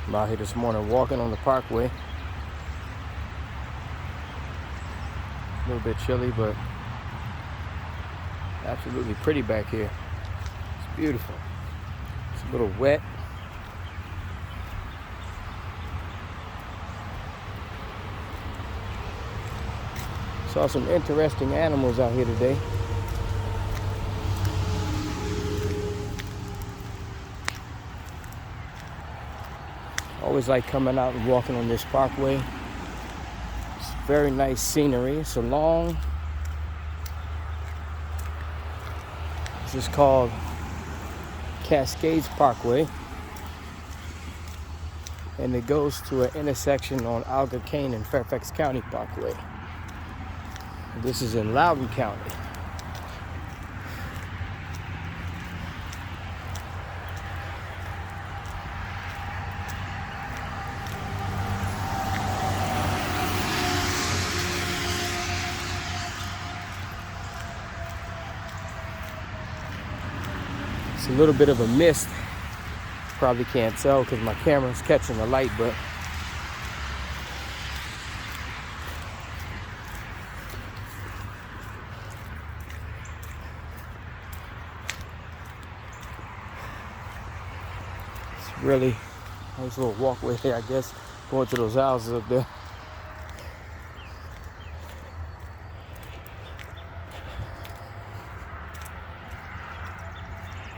I'm out here this morning walking on the parkway. A little bit chilly, but absolutely pretty back here. It's beautiful. It's a little wet. Saw some interesting animals out here today. Always like coming out and walking on this parkway. It's very nice scenery. It's a long, this is called Cascades Parkway, and it goes to an intersection on Loudoun and Fairfax County Parkway. This is in Loudoun County. It's a little bit of a mist. Probably can't tell because my camera's catching the light, but it's really nice little walkway there, I guess, going to those houses up there.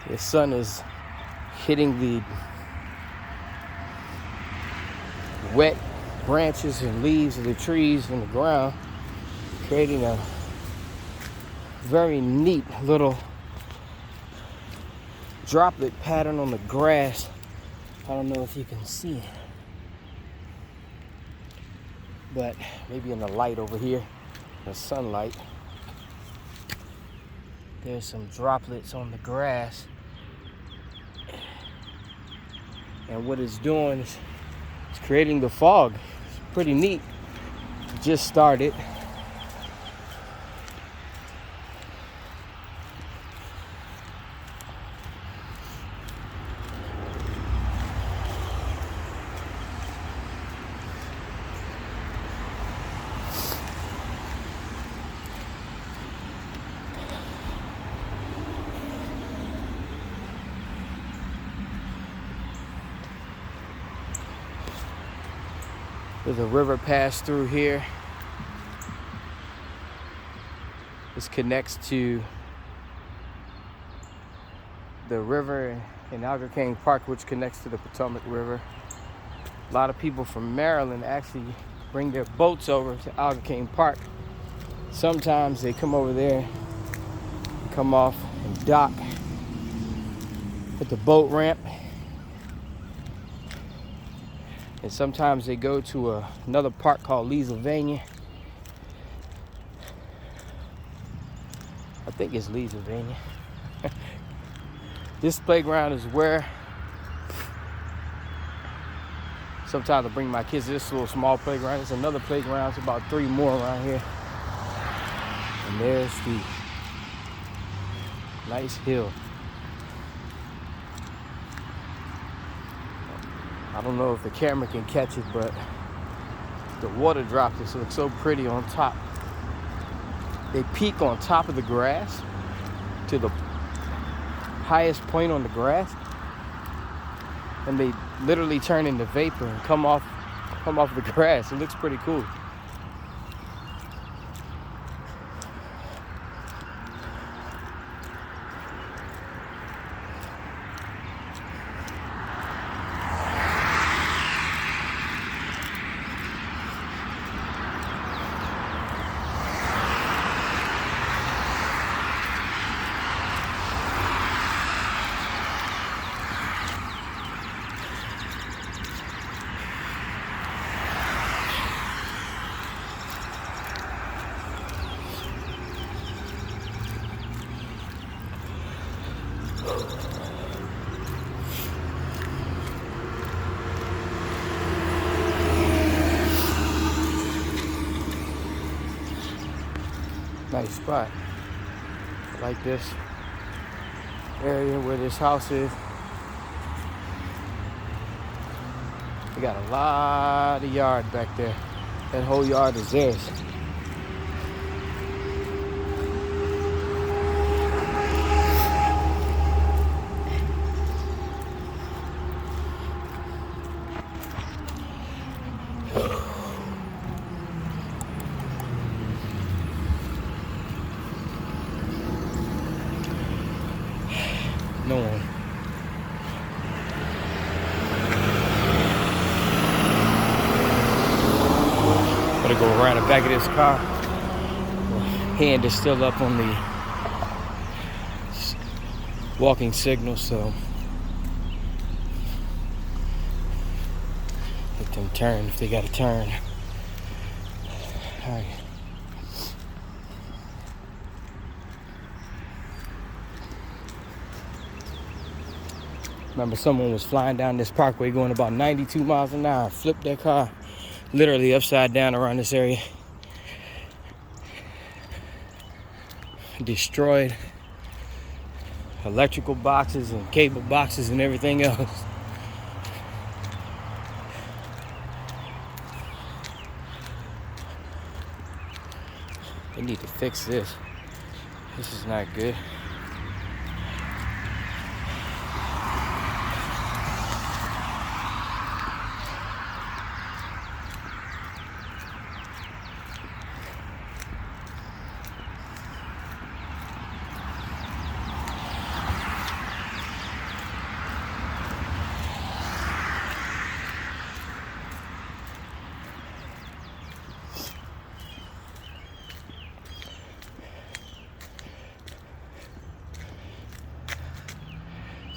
The sun is hitting the wet branches and leaves of the trees in the ground, creating a very neat little droplet pattern on the grass. I don't know if you can see it, but maybe in the light over here, the sunlight, there's some droplets on the grass. And what it's doing is it's creating the fog. It's pretty neat. It just started. There's a river passed through here. This connects to the river in Loudoun Park, which connects to the Potomac River. A lot of people from Maryland actually bring their boats over to Loudoun Park. Sometimes they come over there, come off and dock at the boat ramp. And sometimes they go to another park called Leesylvania. I think it's Leesylvania. This playground is where sometimes I bring my kids to this little small playground. There's another playground. There's about 3 more around here. And there's the nice hill. I don't know if the camera can catch it, but the water droplets look so pretty on top. They peak on top of the grass to the highest point on the grass, and they literally turn into vapor and come off the grass. It looks pretty cool. Nice spot. I like this area where this house is. They got a lot of yard back there. That whole yard is theirs. No one. Gotta go around the back of this car. Hand is still up on the walking signal, so let them turn if they gotta turn. All right. Remember, someone was flying down this parkway going about 92 miles an hour, flipped their car literally upside down around this area. Destroyed electrical boxes and cable boxes and everything else. They need to fix this. This is not good.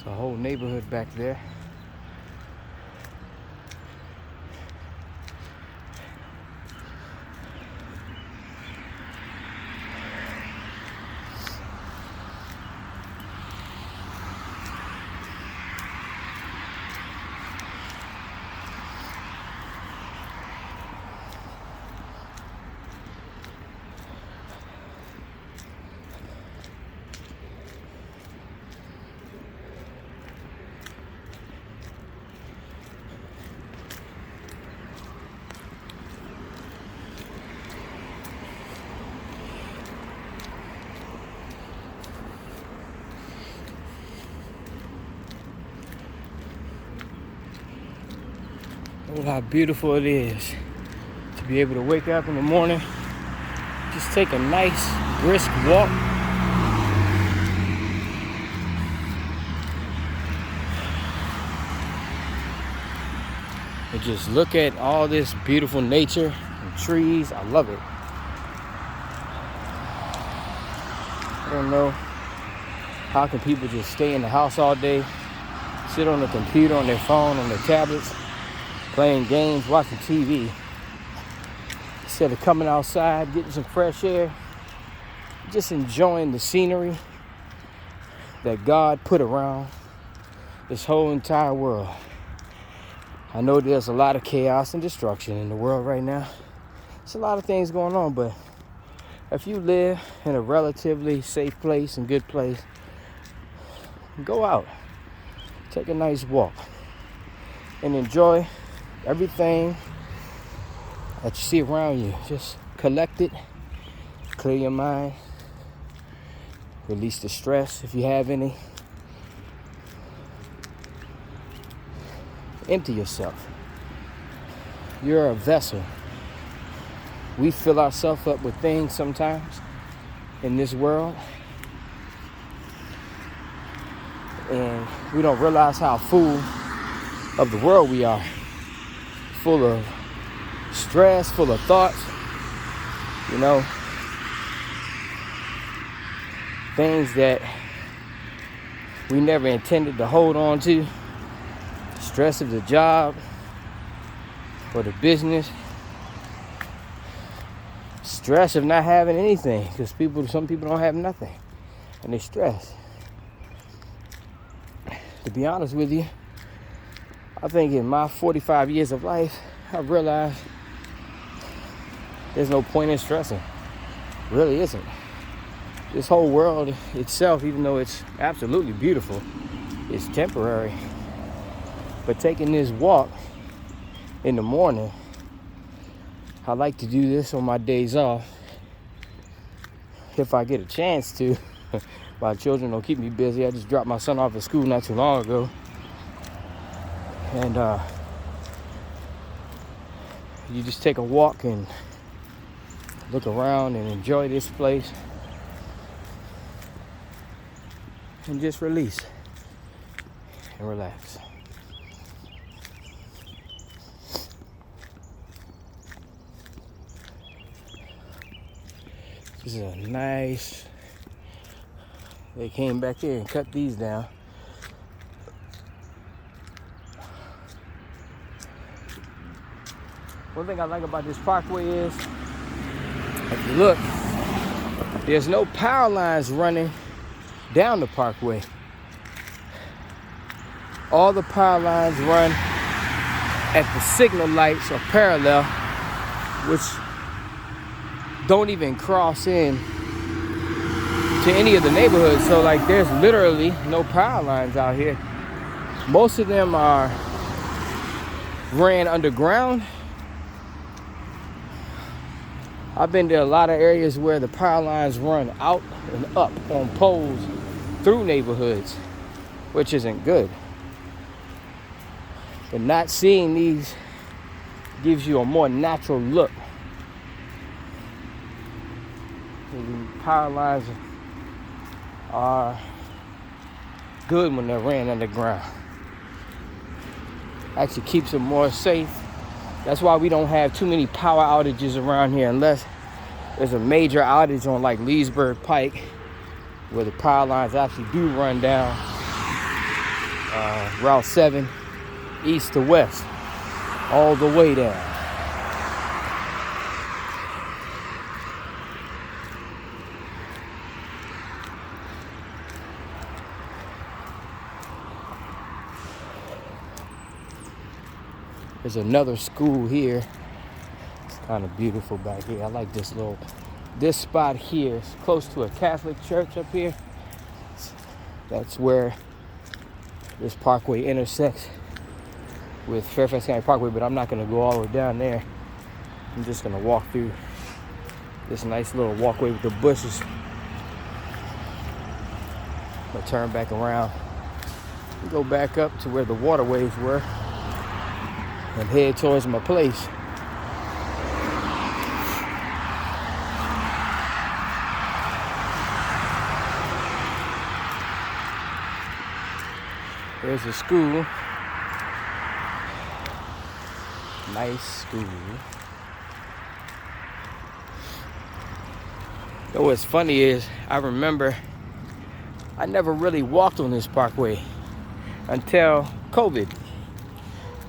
A whole neighborhood back there. Oh, how beautiful it is to be able to wake up in the morning, just take a nice brisk walk. And just look at all this beautiful nature and trees. I love it. I don't know how can people just stay in the house all day, sit on the computer, on their phone, on their tablets, playing games, watching TV, instead of coming outside, getting some fresh air, just enjoying the scenery that God put around this whole entire world. I know there's a lot of chaos and destruction in the world right now. There's a lot of things going on, but if you live in a relatively safe place and good place, go out, take a nice walk, and enjoy everything that you see around you. Just collect it, clear your mind, release the stress if you have any. Empty yourself. You're a vessel. We fill ourselves up with things sometimes in this world, and we don't realize how full of the world we are. Full of stress, full of thoughts, you know, things that we never intended to hold on to. Stress of the job or the business. Stress of not having anything, because some people don't have nothing and they stress. To be honest with you, I think in my 45 years of life, I've realized there's no point in stressing. Really isn't. This whole world itself, even though it's absolutely beautiful, is temporary. But taking this walk in the morning. I like to do this on my days off if I get a chance to. My children don't keep me busy. I just dropped my son off at school not too long ago. And you just take a walk and look around and enjoy this place and just release and relax. This is a nice, they came back here and cut these down. One thing I like about this parkway is, if you look, there's no power lines running down the parkway. All the power lines run at the signal lights or parallel, which don't even cross in to any of the neighborhoods. So like there's literally no power lines out here. Most of them are ran underground. I've been to a lot of areas where the power lines run out and up on poles through neighborhoods, which isn't good. But not seeing these gives you a more natural look. The power lines are good when they're ran underground. Actually keeps them more safe. That's why we don't have too many power outages around here, unless there's a major outage on like Leesburg Pike, where the power lines actually do run down Route 7 east to west, all the way down. There's another school here. It's kind of beautiful back here. I like this spot here. It's close to a Catholic church up here. That's where this parkway intersects with Fairfax County Parkway, but I'm not gonna go all the way down there. I'm just gonna walk through this nice little walkway with the bushes. I'm gonna turn back around and go back up to where the waterways were and head towards my place. There's a school. Nice school. You know what's funny is, I remember I never really walked on this parkway until COVID.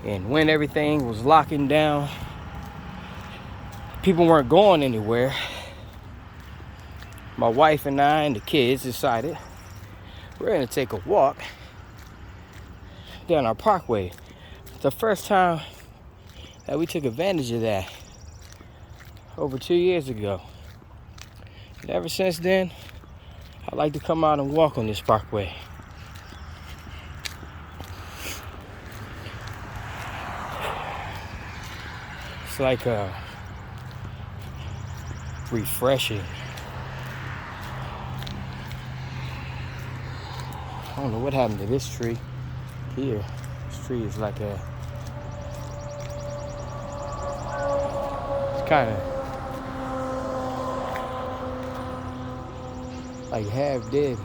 And when everything was locking down, people weren't going anywhere. My wife and I and the kids decided we're gonna take a walk down our parkway. The first time that we took advantage of that, over 2 years ago. And ever since then, I like to come out and walk on this parkway. It's like refreshing. I don't know what happened to this tree here. This tree is like it's kind of like half dead.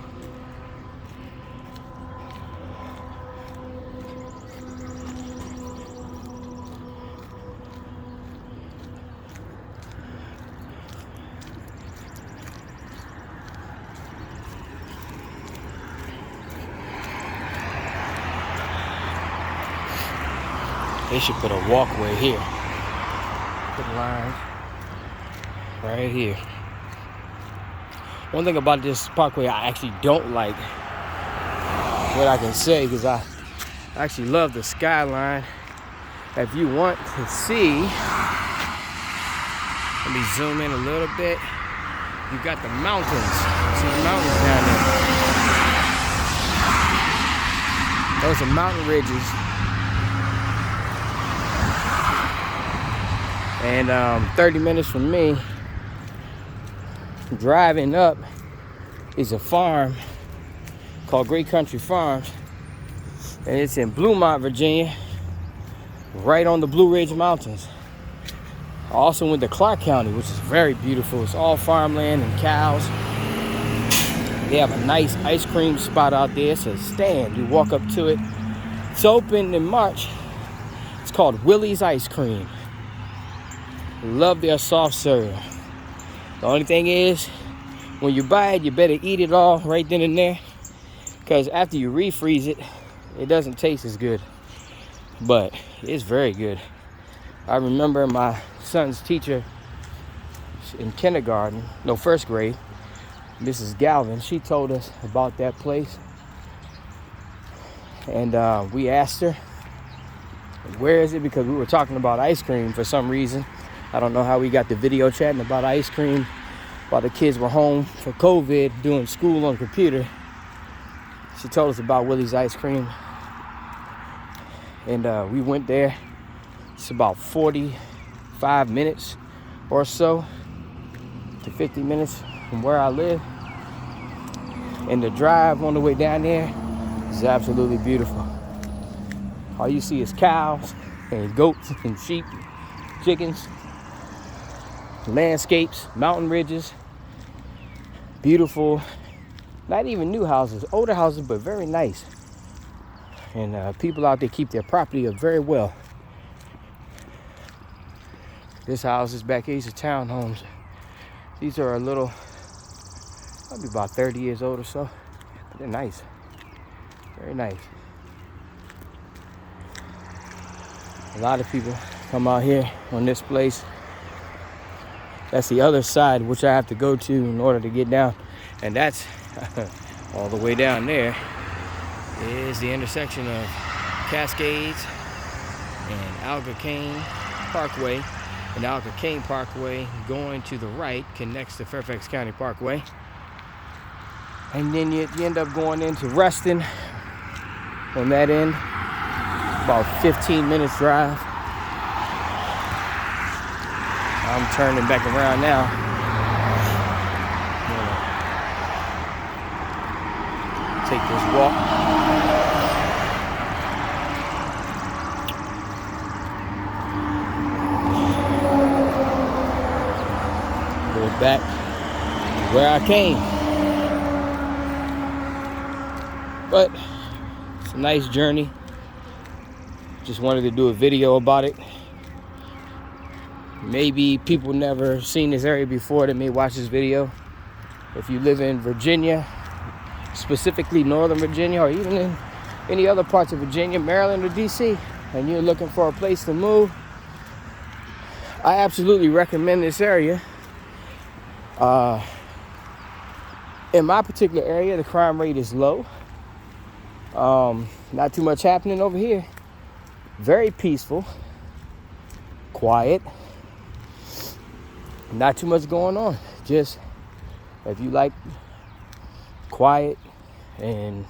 They should put a walkway here. Put lines right here. One thing about this parkway I actually don't like, what I can say, because I actually love the skyline. If you want to see, let me zoom in a little bit. You got the mountains. See the mountains down there. Those are mountain ridges. And 30 minutes from me, driving up, is a farm called Great Country Farms. And it's in Loudoun, Virginia, right on the Blue Ridge Mountains. I also went to Clark County, which is very beautiful. It's all farmland and cows. They have a nice ice cream spot out there. It's a stand. You walk up to it. It's open in March. It's called Willie's Ice Cream. Love their soft serve. The only thing is, when you buy it, you better eat it all right then and there. Because after you refreeze it, it doesn't taste as good. But it's very good. I remember my son's teacher in kindergarten, no, first grade, Mrs. Galvin, she told us about that place. And we asked her, where is it? Because we were talking about ice cream for some reason. I don't know how we got the video chatting about ice cream while the kids were home for COVID doing school on the computer. She told us about Willie's Ice Cream. And we went there. It's about 45 minutes or so to 50 minutes from where I live. And the drive on the way down there is absolutely beautiful. All you see is cows and goats and sheep, chickens, landscapes, mountain ridges, beautiful, not even new houses, older houses, but very nice. And people out there keep their property up very well. This house is back here. These are townhomes. These are a little, probably about 30 years old or so. But they're nice. Very nice. A lot of people come out here on this place. That's the other side, which I have to go to in order to get down. And that's all the way down there is the intersection of Cascades and Algocane Parkway. And Algocane Parkway, going to the right, connects to Fairfax County Parkway. And then you end up going into Reston on that end. About 15 minutes drive. I'm turning back around now. Take this walk. Go back where I came. But it's a nice journey. Just wanted to do a video about it. Maybe people never seen this area before that may watch this video. If you live in Virginia, specifically Northern Virginia, or even in any other parts of Virginia, Maryland, or DC, and you're looking for a place to move, I absolutely recommend this area. In my particular area, the crime rate is low. Not too much happening over here. Very peaceful, quiet, not too much going on. Just if you like quiet and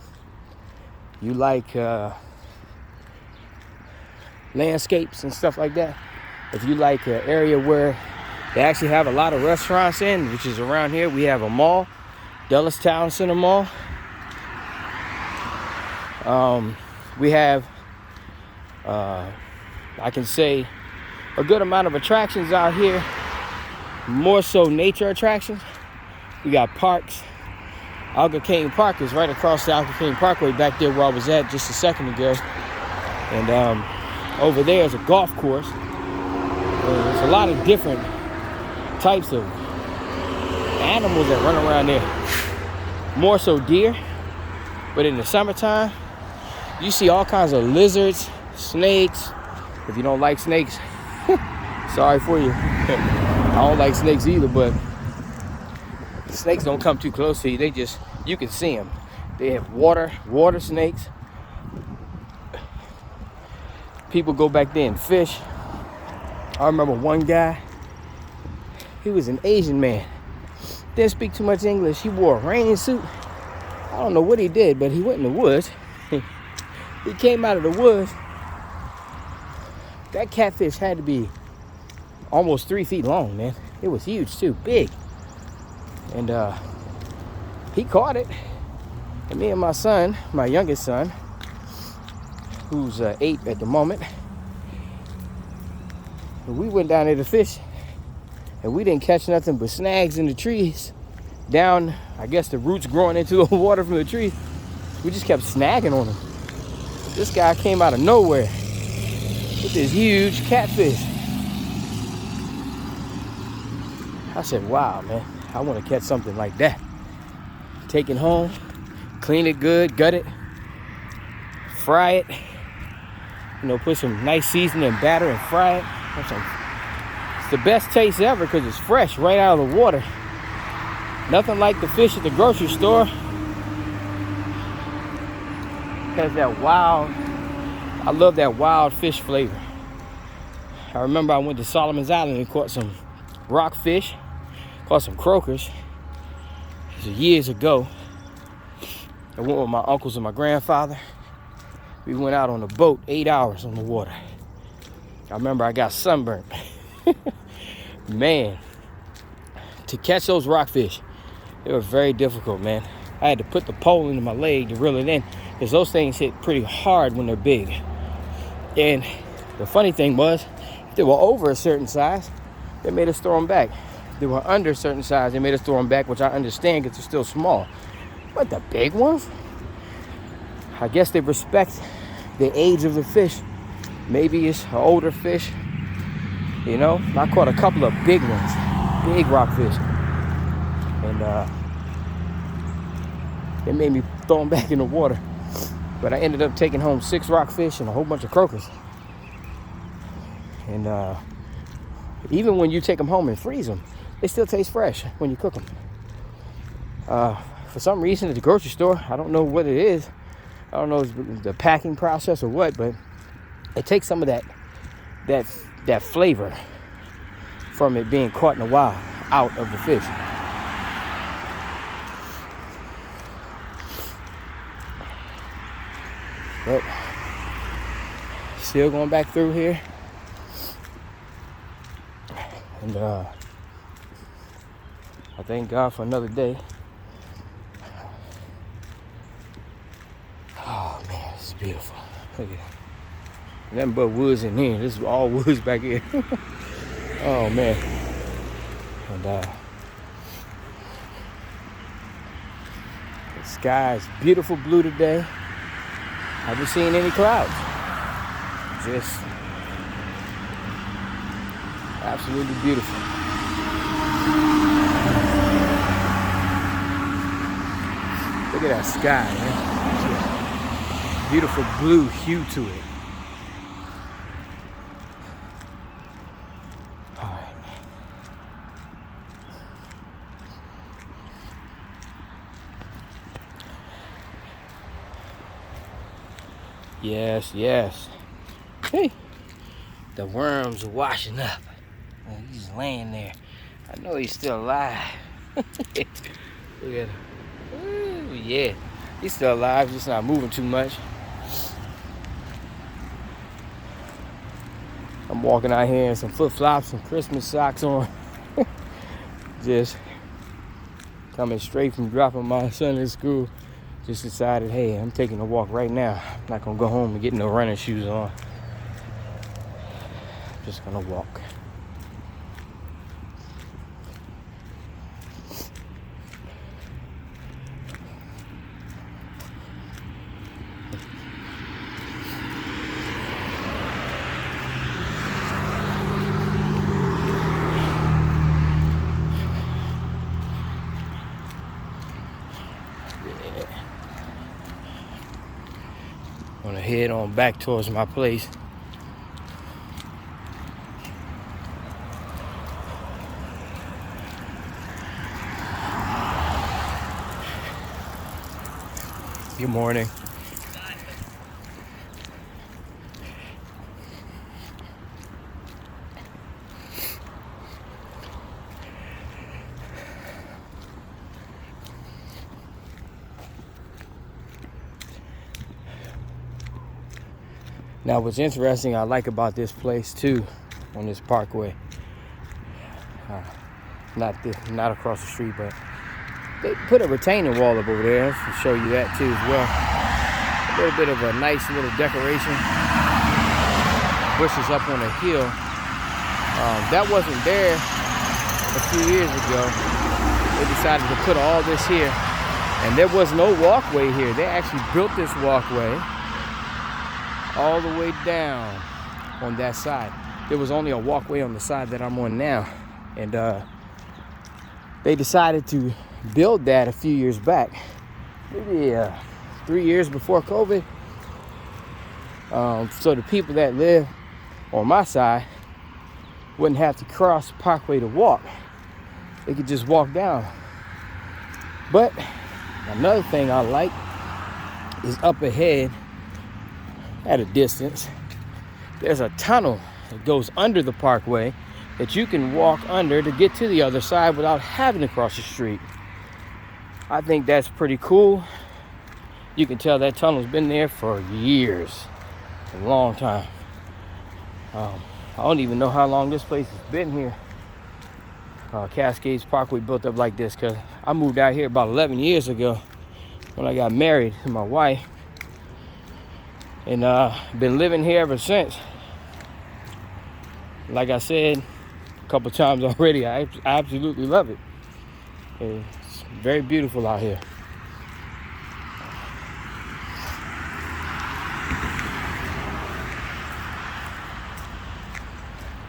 you like landscapes and stuff like that, if you like an area where they actually have a lot of restaurants in, which is around here, we have a mall, Dulles Town Center Mall. We have I can say a good amount of attractions out here, more so nature attractions. We got parks. Algocane Park is right across the Algocane Parkway back there where I was at just a second ago. And over there is a golf course. There's a lot of different types of animals that run around there. More so deer, but in the summertime, you see all kinds of lizards, snakes. If you don't like snakes, sorry for you. I don't like snakes either, but snakes don't come too close to you. They just, you can see them. They have water snakes. People go back there and fish. I remember one guy, he was an Asian man. Didn't speak too much English. He wore a rain suit. I don't know what he did, but he went in the woods. He came out of the woods. That catfish had to be almost 3 feet long, man. It was huge too, big. And he caught it. And me and my son, my youngest son, who's 8 at the moment, we went down there to fish, and we didn't catch nothing but snags in the trees. Down, I guess the roots growing into the water from the trees. We just kept snagging on them. This guy came out of nowhere with this huge catfish. I said, wow, man, I want to catch something like that. Take it home, clean it good, gut it, fry it, you know, put some nice seasoning and batter and fry it. It's the best taste ever because it's fresh right out of the water. Nothing like the fish at the grocery store. Has that wild, I love that wild fish flavor. I remember I went to Solomon's Island and caught some rockfish, caught some croakers. This was years ago. I went with my uncles and my grandfather. We went out on a boat, 8 hours on the water. I remember I got sunburned. Man, to catch those rockfish, it was very difficult, man. I had to put the pole into my leg to reel it in because those things hit pretty hard when they're big. And the funny thing was, if they were over a certain size, they made us throw them back. If they were under a certain size, they made us throw them back, which I understand because they're still small. But the big ones, I guess they respect the age of the fish. Maybe it's an older fish. You know, I caught a couple of big ones, big rockfish. And it made me throw them back in the water. But I ended up taking home 6 rockfish and a whole bunch of croakers. And even when you take them home and freeze them, they still taste fresh when you cook them. For some reason at the grocery store, I don't know what it is. I don't know if it's the packing process or what, but it takes some of that flavor from it being caught in the wild out of the fish. But still going back through here. And I thank God for another day. Oh man, it's beautiful. Look at it. Nothing but woods in here. This is all woods back here. Oh man. And the sky is beautiful blue today. I haven't seen any clouds. Just absolutely beautiful. Look at that sky, man. Beautiful blue hue to it. All right. Yes, yes. Hey, the worms are washing up. He's laying there. I know he's still alive. Look at him. Ooh, yeah. He's still alive, just not moving too much. I'm walking out here in some flip-flops, some Christmas socks on. Just coming straight from dropping my son in school. Just decided, hey, I'm taking a walk right now. I'm not gonna go home and get no running shoes on. I'm just gonna walk. I'm gonna head on back towards my place. Good morning. Now, what's interesting, I like about this place too, on this parkway, Not across the street, but they put a retaining wall up over there to show you that too as well. A little bit of a nice little decoration. Bushes up on a hill. That wasn't there a few years ago. They decided to put all this here, and there was no walkway here. They actually built this walkway all the way down on that side. There was only a walkway on the side that I'm on now, and they decided to build that a few years back, maybe 3 years before COVID. So the people that live on my side wouldn't have to cross the parkway to walk. They could just walk down. But another thing I like is up ahead at a distance, there's a tunnel that goes under the parkway that you can walk under to get to the other side without having to cross the street. I think that's pretty cool. You can tell that tunnel's been there for years, a long time. I don't even know how long this place has been here. Cascades Parkway built up like this because I moved out here about 11 years ago when I got married to my wife, and been living here ever since. Like I said a couple times already, I absolutely love it. It's very beautiful out here.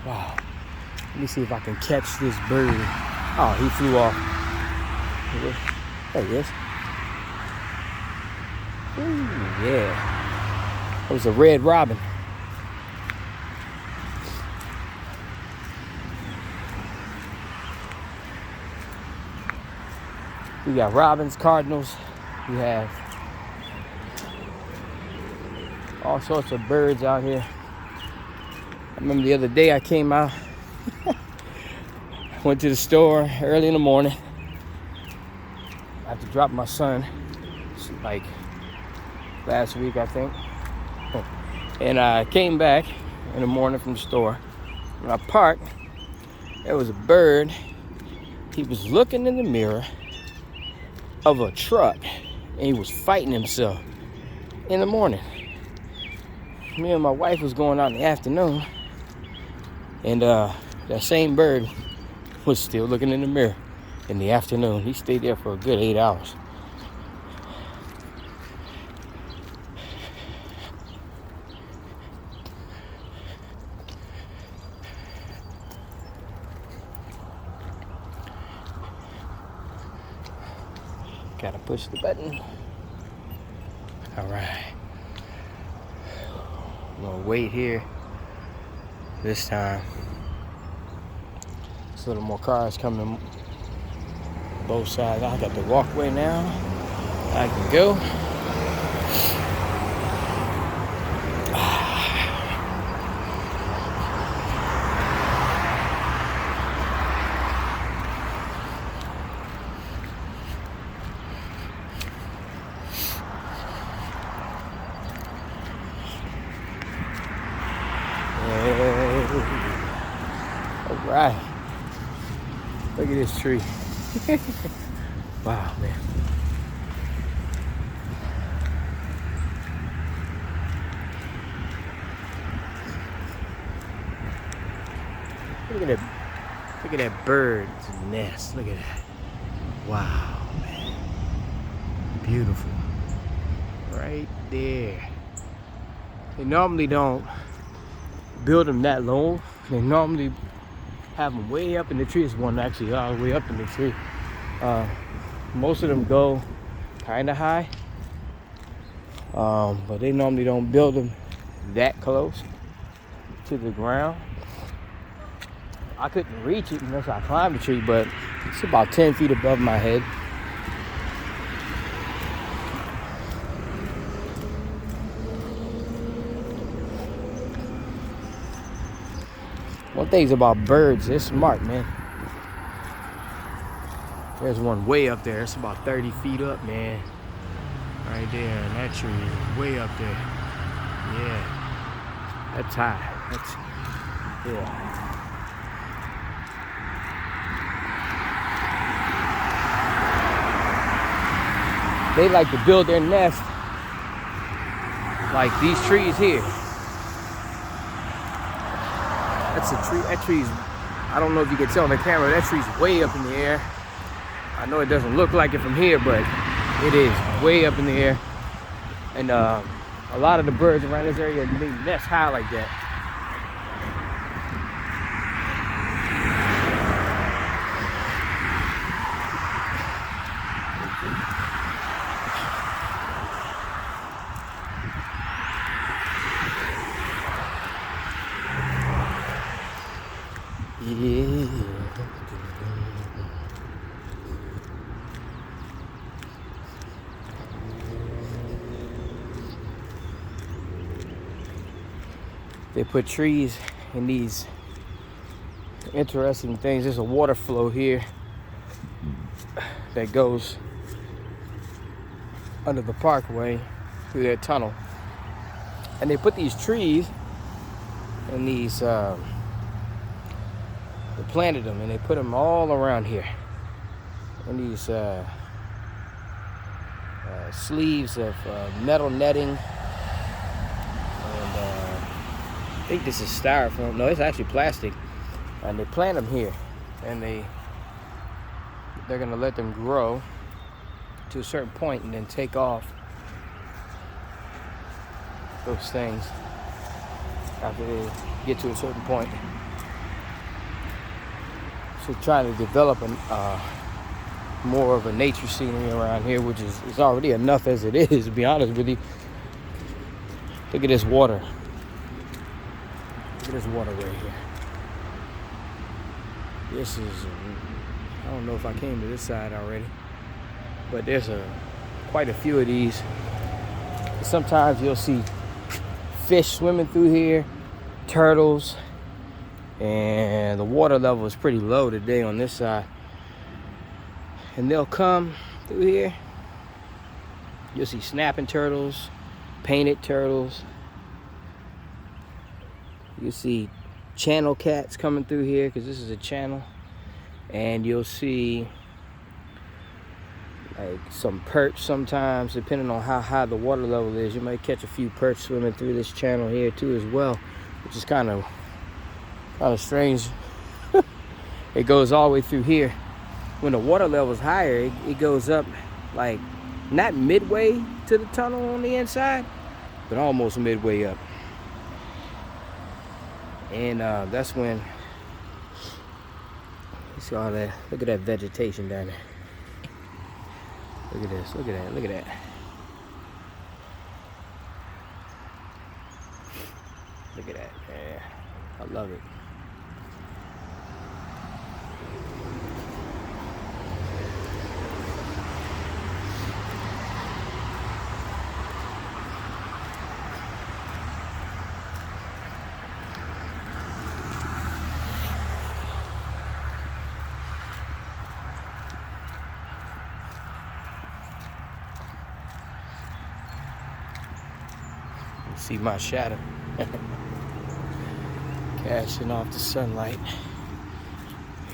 Wow. Let me see if I can catch this bird. Oh, he flew off. There he is. Ooh, yeah. That was a red robin. We got robins, cardinals. We have all sorts of birds out here. I remember the other day I came out, went to the store early in the morning. I had to drop my son, like last week, I think. And I came back in the morning from the store. When I parked, there was a bird. He was looking in the mirror of a truck, and he was fighting himself in the morning. Me and my wife was going out in the afternoon, and that same bird was still looking in the mirror in the afternoon. He stayed there for a good 8 hours. Gotta push the button. All right. I'm gonna wait here this time. There's a little more cars coming both sides. I got the walkway now. I can go. All right. Look at this tree. Wow, man. Look at that. Look at that bird's nest. Look at that. Wow, man. Beautiful. Right there. They normally don't build them that low. They normally have them way up in the tree. This one actually all the way up in the tree. Most of them go kind of high, but they normally don't build them that close to the ground. I couldn't reach it unless I climbed the tree, but it's about 10 feet above my head. One thing's about birds, they're smart, man. There's one way up there. It's about 30 feet up, man. Right there, and that tree is way up there. Yeah, that's high. That's, yeah. they like to build their nest like these trees here. That's a tree. That tree's, I don't know if you can tell on the camera, that tree's way up in the air. I know it doesn't look like it from here, but it is way up in the air. And a lot of the birds around this area, they nest high like that. Yeah. They put trees in these interesting things. There's a water flow here that goes under the parkway through that tunnel. And they put these trees in these, they planted them and they put them all around here. And these sleeves of metal netting. I think this is styrofoam. No, it's actually plastic. And they plant them here, and they're gonna let them grow to a certain point, and then take off those things after they get to a certain point. So trying to develop more of a nature scenery around here, which is already enough as it is, to be honest with you. Look at this water. Look at this water right here. This is, I don't know if I came to this side already, but there's quite a few of these. Sometimes you'll see fish swimming through here, turtles, and the water level is pretty low today on this side. And they'll come through here. You'll see snapping turtles, painted turtles. You'll see channel cats coming through here because this is a channel. And you'll see like some perch sometimes, depending on how high the water level is. You might catch a few perch swimming through this channel here too as well, which is kind of strange. It goes all the way through here. When the water level is higher, it goes up like not midway to the tunnel on the inside, but almost midway up. And that's when you see all that. Look at that vegetation down there. Look at this. Look at that. Look at that. Look at that. Yeah, I love it. See my shadow casting off the sunlight.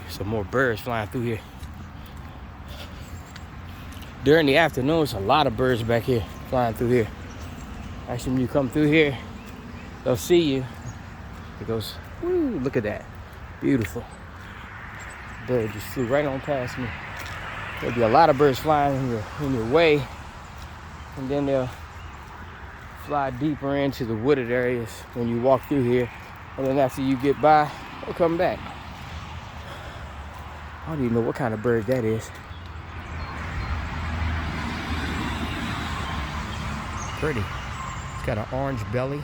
Some more birds flying through here. During the afternoon, there's a lot of birds back here flying through here. Actually, when you come through here, they'll see you. It goes, woo, look at that. Beautiful. Bird just flew right on past me. There'll be a lot of birds flying in your way. And then they'll fly deeper into the wooded areas when you walk through here, and then after you get by, they'll come back. I don't even know what kind of bird that is. Pretty. It's got an orange belly,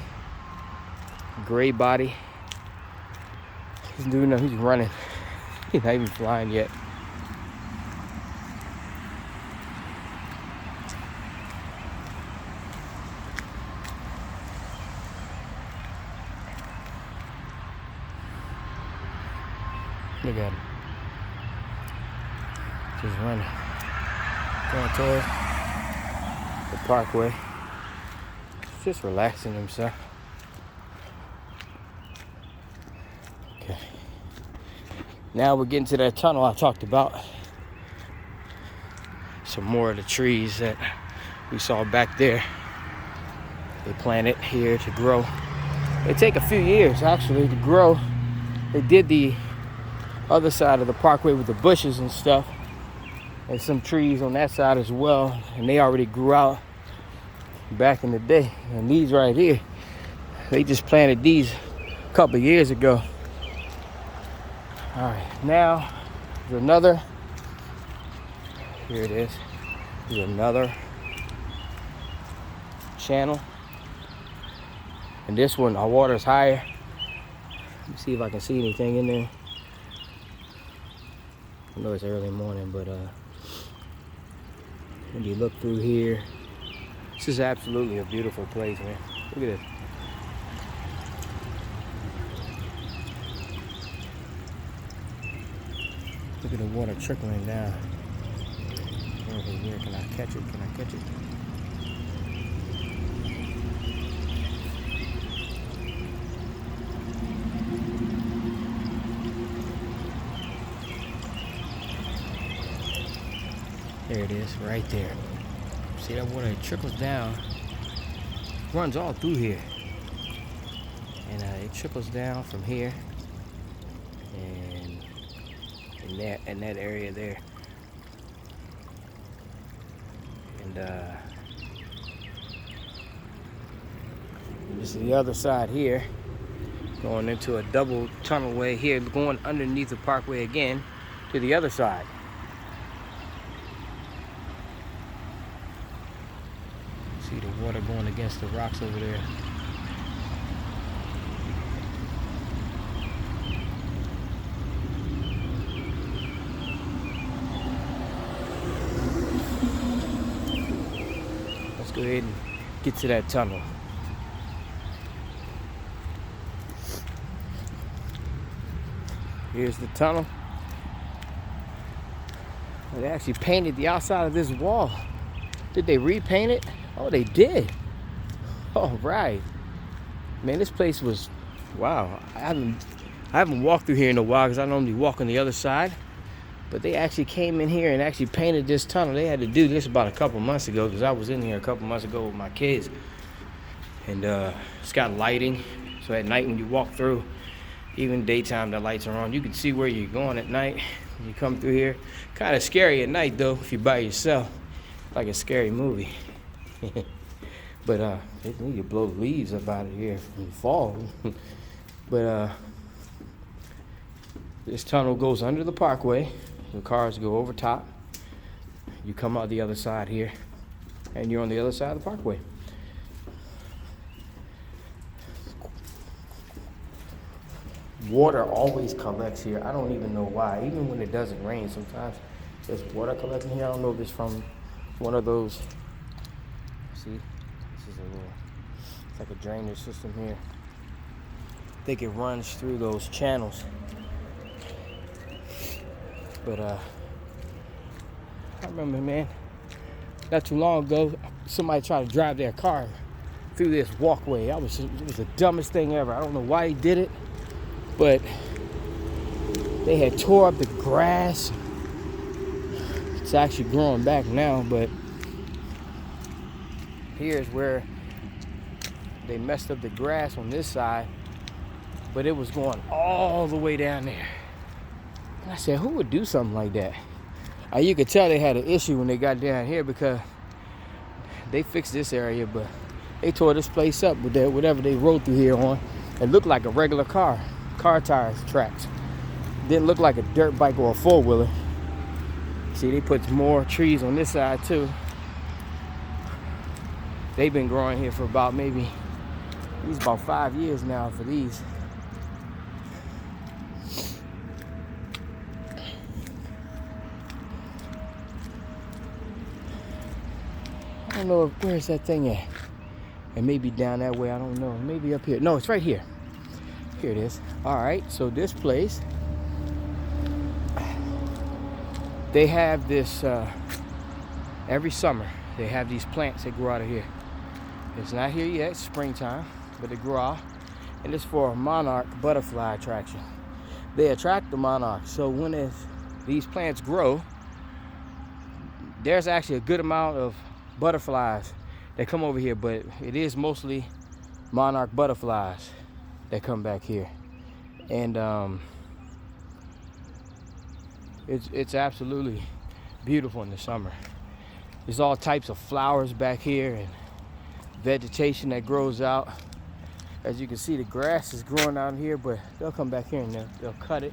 gray body. He's doing nothing. He's running. He's not even flying yet. Look at him. Just running. Going toward the parkway. Just relaxing himself. Okay. Now we're getting to that tunnel I talked about. Some more of the trees that we saw back there. They plant it here to grow. It take a few years actually to grow. They did the other side of the parkway with the bushes and stuff, and some trees on that side as well, and they already grew out back in the day. And these right here, they just planted these a couple years ago. All right, now there's another. Here it is. There's another channel, and this one our water's higher. Let me see if I can see anything in there. I know it's early morning, but when you look through here, this is absolutely a beautiful place, man. Look at this. Look at the water trickling down. Over here, can I catch it? Can I catch it? There it is, right there. See that water? It trickles down, runs all through here, and it trickles down from here, and in that area there, and this is the other side here, going into a double tunnel way here, going underneath the parkway again to the other side. See the water going against the rocks over there. Let's go ahead and get to that tunnel. Here's the tunnel. They actually painted the outside of this wall. Did they repaint it? Oh, they did. All right. Man, this place was, wow. I haven't walked through here in a while because I normally walk on the other side. But they actually came in here and actually painted this tunnel. They had to do this about a couple months ago because I was in here a couple months ago with my kids. And it's got lighting. So at night when you walk through, even daytime the lights are on. You can see where you're going at night when you come through here. Kind of scary at night though if you're by yourself. Like a scary movie. But they need to blow the leaves up out of here in the fall. But this tunnel goes under the parkway. The cars go over top. You come out the other side here, and you're on the other side of the parkway. Water always collects here. I don't even know why. Even when it doesn't rain, sometimes there's water collecting here. I don't know if it's from one of those. See, this is a little, it's like a drainage system here. I think it runs through those channels. But I remember, man, not too long ago, somebody tried to drive their car through this walkway. It was the dumbest thing ever. I don't know why he did it, but they had tore up the grass. It's actually growing back now, but here's where they messed up the grass on this side, but it was going all the way down there. And I said, who would do something like that? You could tell they had an issue when they got down here because they fixed this area, but they tore this place up with whatever they rode through here on. It looked like a regular car tires tracks. Didn't look like a dirt bike or a four-wheeler. See, they put more trees on this side too. They've been growing here for about maybe, these about 5 years now for these. I don't know where's that thing at. It may be down that way, I don't know. Maybe up here. No, it's right here. Here it is. All right, so this place, they have this, every summer, they have these plants that grow out of here. It's not here yet, it's springtime, but they grow out. And it's for a monarch butterfly attraction. They attract the monarchs. So when these plants grow, there's actually a good amount of butterflies that come over here, but it is mostly monarch butterflies that come back here. And it's absolutely beautiful in the summer. There's all types of flowers back here and vegetation that grows out. As you can see, the grass is growing out here, but they'll come back here and they'll cut it,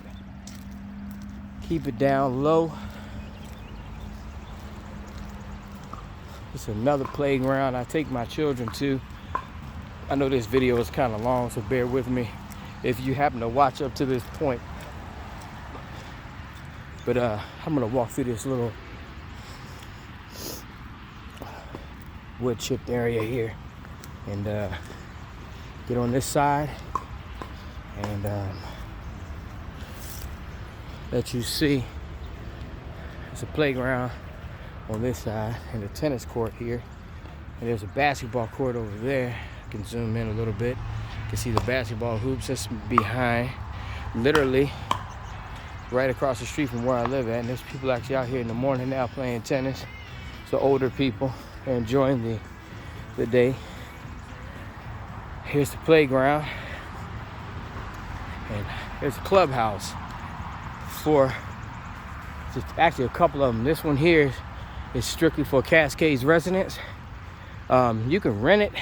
keep it down low. It's another playground I take my children to. I know this video is kind of long, so bear with me if you happen to watch up to this point. But I'm gonna walk through this little wood chipped area here and get on this side and let you see. It's a playground on this side and a tennis court here, and there's a basketball court over there. I can zoom in a little bit. You can see the basketball hoops that's behind, literally right across the street from where I live at. And there's people actually out here in the morning now playing tennis. So older people are enjoying the day. Here's the playground, and there's a clubhouse for just actually a couple of them. This one here is strictly for Cascades residents. You can rent it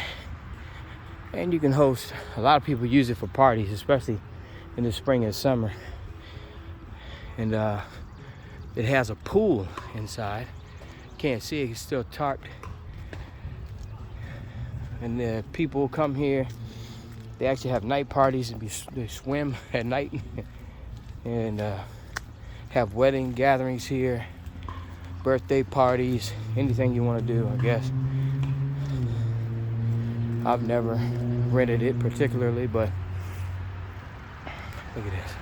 and you can host. A lot of people use it for parties, especially in the spring and summer. And it has a pool inside. Can't see it, it's still tarped. And the people come here. They actually have night parties and they swim at night and have wedding gatherings here, birthday parties, anything you want to do, I guess. I've never rented it particularly, but look at this.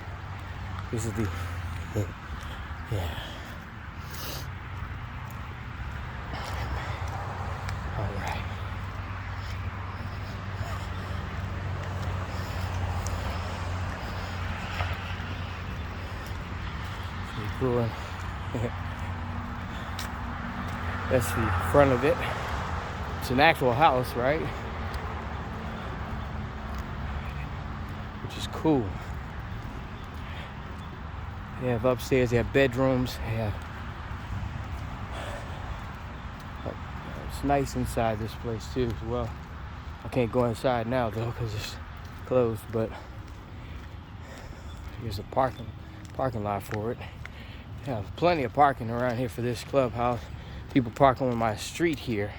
This is the yeah. All right. Cool. That's the front of it. It's an actual house, right? Which is cool. They have upstairs, they have bedrooms, they have... It's nice inside this place too as well. I can't go inside now though because it's closed, but here's a parking lot for it. They have plenty of parking around here for this clubhouse. People park on my street here.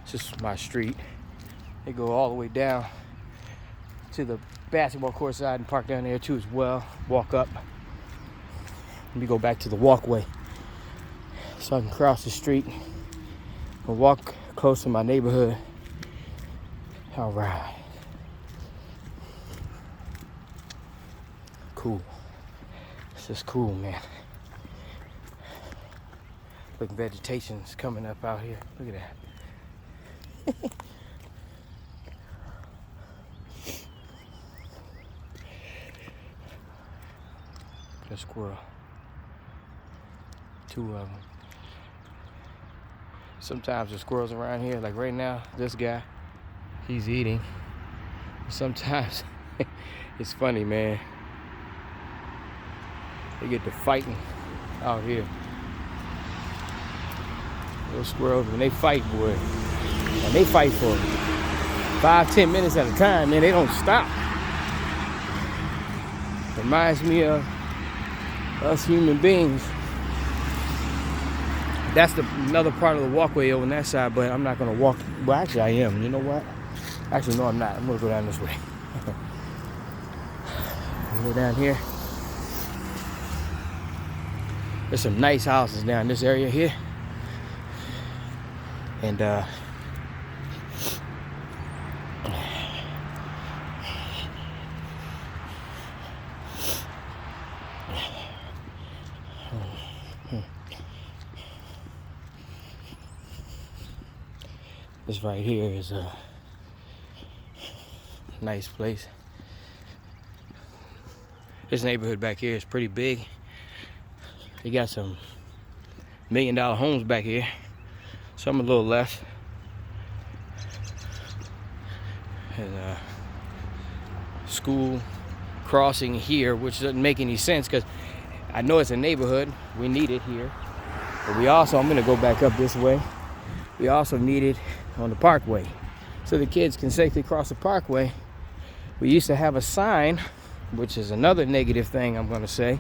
It's just my street. They go all the way down to the basketball court side and park down there too as well. Walk up. Let me go back to the walkway so I can cross the street and walk close to my neighborhood. All right. Cool. This is cool, man. Look, vegetation's coming up out here. Look at that. A squirrel. Two of them. Sometimes the squirrels around here, like right now, this guy, he's eating. Sometimes it's funny, man. They get to fighting out here. Those squirrels, when they fight, boy, and they fight for 5-10 minutes at a time, man, they don't stop. Reminds me of us human beings. That's another part of the walkway over on that side, but I'm not gonna walk. Well, actually I am. You know what? Actually, no, I'm not. I'm gonna go down this way. Go down here. There's some nice houses down this area here. And this right here is a nice place. This neighborhood back here is pretty big. You got some $1 million homes back here. Some a little less, and school crossing here, which doesn't make any sense because I know it's a neighborhood. We need it here. But we also, I'm going to go back up this way. We also need it on the parkway so the kids can safely cross the parkway. We used to have a sign, which is another negative thing I'm going to say,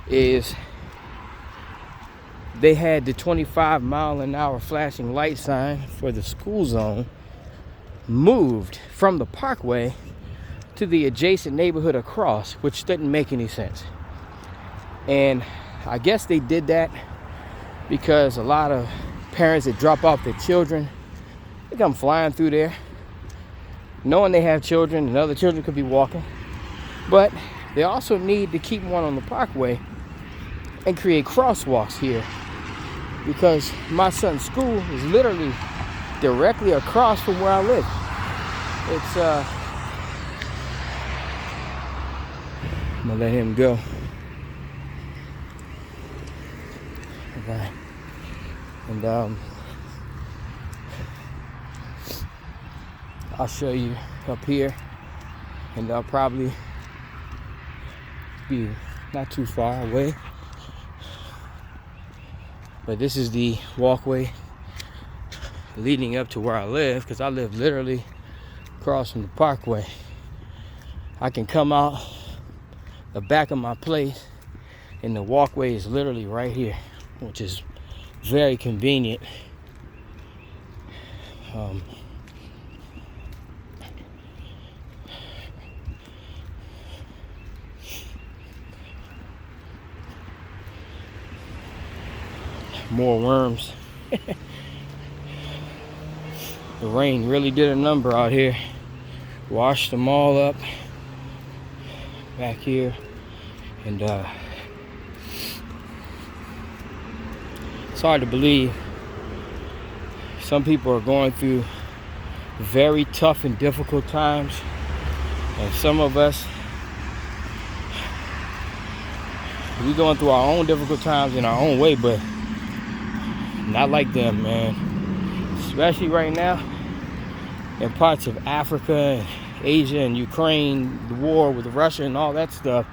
is they had the 25-mile-an-hour flashing light sign for the school zone moved from the parkway to the adjacent neighborhood across, which didn't make any sense. And I guess they did that because a lot of parents that drop off their children, they come flying through there, knowing they have children and other children could be walking. But they also need to keep one on the parkway and create crosswalks here, because my son's school is literally directly across from where I live. It's I'm gonna let him go. Okay. And I'll show you up here, and I'll probably be not too far away. But this is the walkway leading up to where I live, because I live literally across from the parkway. I can come out the back of my place and the walkway is literally right here, which is very convenient. More worms. The rain really did a number out here. Washed them all up back here, and it's hard to believe some people are going through very tough and difficult times, and some of us, we're going through our own difficult times in our own way, but not like them, man. Especially right now in parts of Africa and Asia and Ukraine, the war with Russia and all that stuff.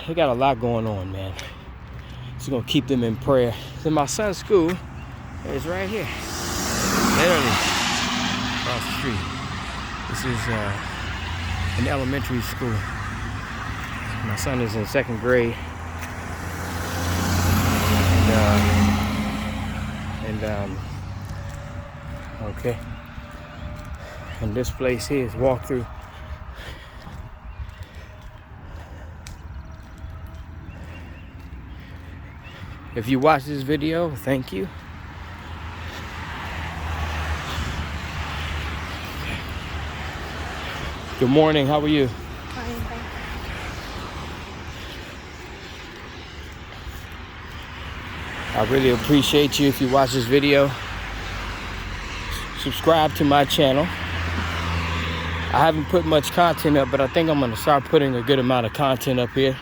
They got a lot going on, man. Just gonna keep them in prayer. Then my son's school is right here, literally across the street. This is an elementary school. My son is in 2nd grade, okay. And this place here is walk through. If you watch this video, thank you. Good morning, how are you? Fine, thank you. I really appreciate you if you watch this video. Subscribe to my channel. I haven't put much content up, but I think I'm gonna start putting a good amount of content up here.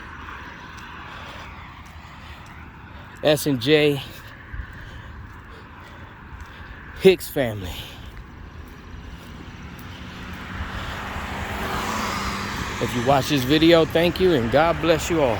S&J Hicks family. If you watch this video, thank you, and God bless you all.